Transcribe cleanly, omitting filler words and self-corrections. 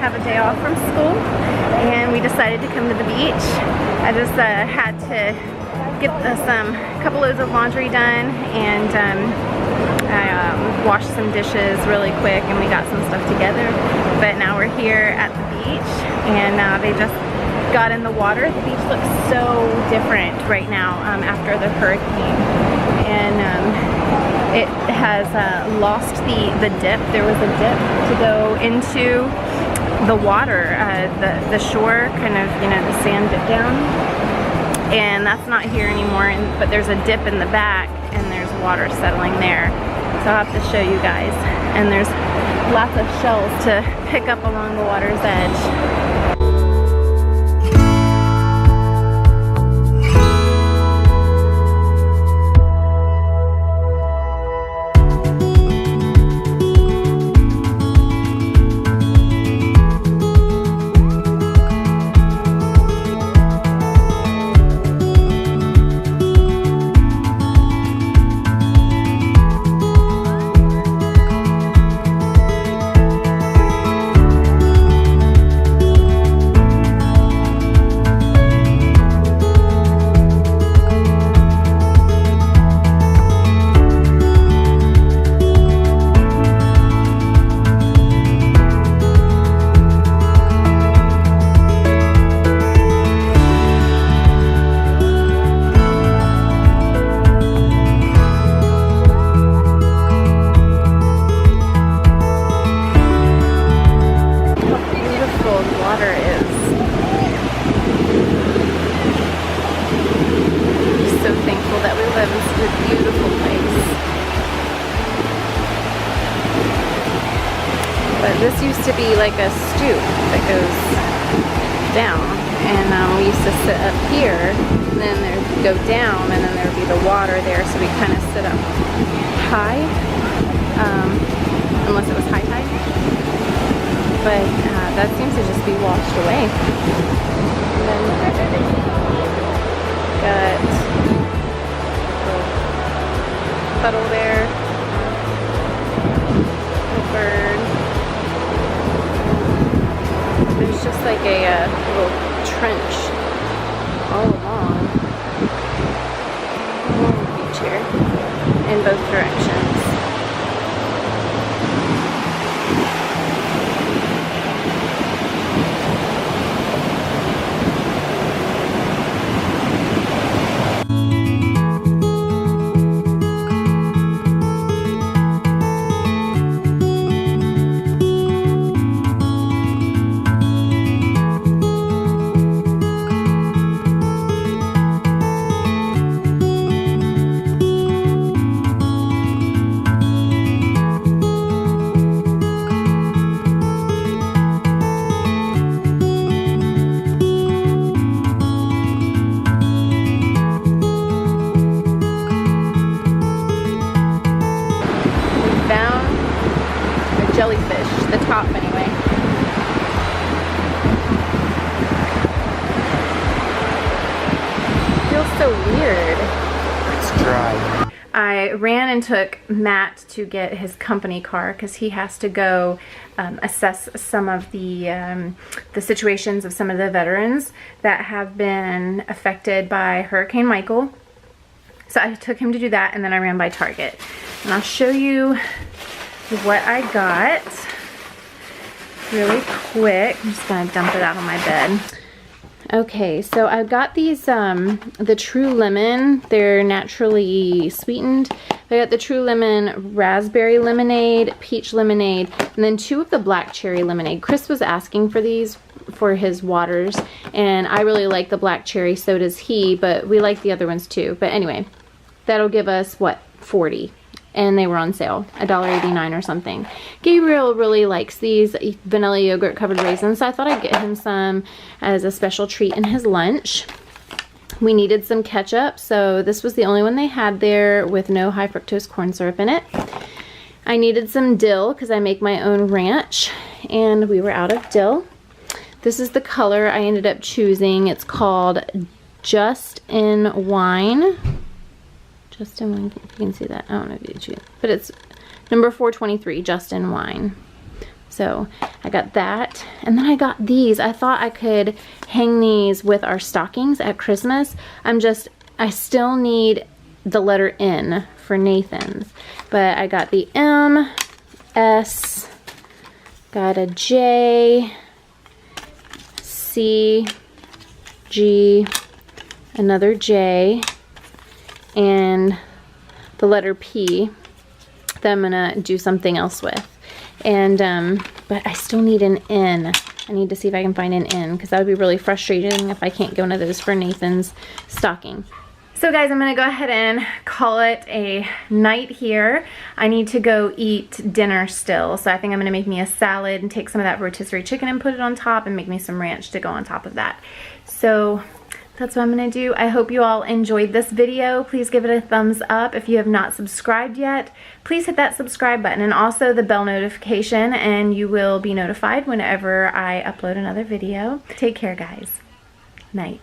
have a day off from school, and we decided to come to the beach. I just had to get a couple loads of laundry done, and I washed some dishes really quick, and we got some stuff together. But now we're here at the beach, and they just got in the water. The beach looks so different right now after the hurricane, and it has lost the dip. There was a dip to go into the water. The shore kind of, you know, the sand dipped down, and that's not here anymore. But there's a dip in the back, and there's water settling there. So I'll have to show you guys. And there's lots of shells to pick up along the water's edge. This used to be like a stoop that goes down, and we used to sit up here, and then there'd go down, and then there'd be the water there, so we kind of sit up high, unless it was high tide, but that seems to just be washed away. And then got a puddle there, a bird. There's just like a little trench all along the beach here in both directions. Jellyfish, the top anyway. Feels so weird. It's dry. I ran and took Matt to get his company car because he has to go assess some of the situations of some of the veterans that have been affected by Hurricane Michael. So I took him to do that, and then I ran by Target. And I'll show you what I got really quick. I'm just gonna dump it out on my bed. Okay, so I got these, the True Lemon. They're naturally sweetened. I got the True Lemon Raspberry Lemonade, Peach Lemonade, and then 2 of the Black Cherry Lemonade. Chris was asking for these for his waters, and I really like the Black Cherry, so does he, but we like the other ones too. But anyway, that'll give us, what, 40. And they were on sale, $1.89 or something. Gabriel really likes these vanilla yogurt covered raisins, so I thought I'd get him some as a special treat in his lunch. We needed some ketchup, so this was the only one they had there with no high fructose corn syrup in it. I needed some dill because I make my own ranch, and we were out of dill. This is the color I ended up choosing. It's called Just in Wine. Just in Wine, if you can see that. I don't know if you can, but it's number 423, Just in Wine. So I got that, and then I got these. I thought I could hang these with our stockings at Christmas. I still need the letter N for Nathan's, but I got the M, S, got a J, C, G, another J, and the letter P that I'm gonna do something else with. And but I still need an N. I need to see if I can find an N, because that would be really frustrating if I can't get one of those for Nathan's stocking. So guys, I'm gonna go ahead and call it a night here. I need to go eat dinner still, so I think I'm gonna make me a salad and take some of that rotisserie chicken and put it on top, and make me some ranch to go on top of that. So that's what I'm gonna do. I hope you all enjoyed this video. Please give it a thumbs up. If you have not subscribed yet, please hit that subscribe button and also the bell notification, and you will be notified whenever I upload another video. Take care, guys. Night.